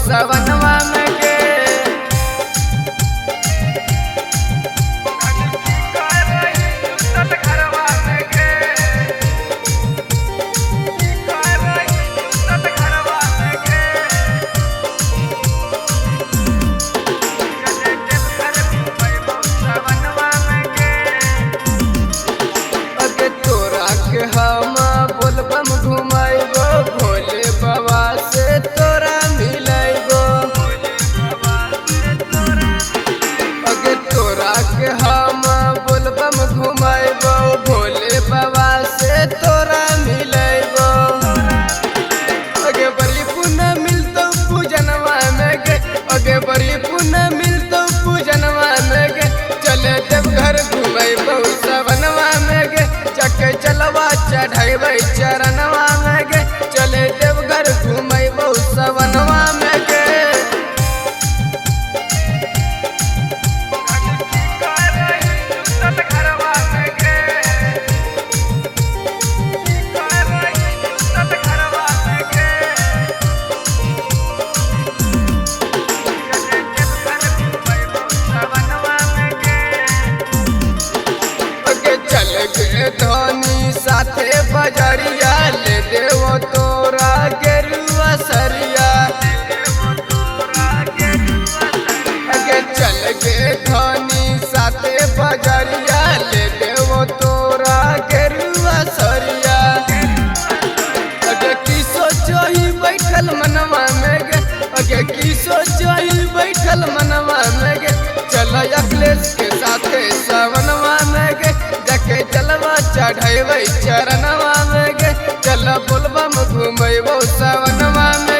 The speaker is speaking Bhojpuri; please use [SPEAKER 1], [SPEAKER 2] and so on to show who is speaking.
[SPEAKER 1] सवनवा में गे। हम बोलबम घुमाइबो भोले बाबा से तोरा मिलाइबो। अगे तोरा के हम बोलबम घुमाइबो भोले बाबा से तोरा मिलाइबो। अगे बड़ी पुण्य मिलतो पूजनवा में गे। अगे बड़ी पुण्य मिलतो पूजनवा में गे। चले देवघर घुमाइबो सवनवा में गे। चके चलवा चढ़ाइबै चरणवा में गे। चले देवघर घुमैबो सवनवा में गे। धनी साथे बजरिया ले देवो तोरा गेरुआ सरिया। अगे चल गे धनी साथे बजरिया ले देवो तोरा गेरुआ सरिया। अगे की सोचही बैठल मनवा में गे। अगे की सोचही बैठल मनवा में गे। चल अखिलेश के साथे सवनवा में गे। जके चलवा चढ़ाइबै चरणवा में गे। चल बोलबम घुमैबो सवनवा में।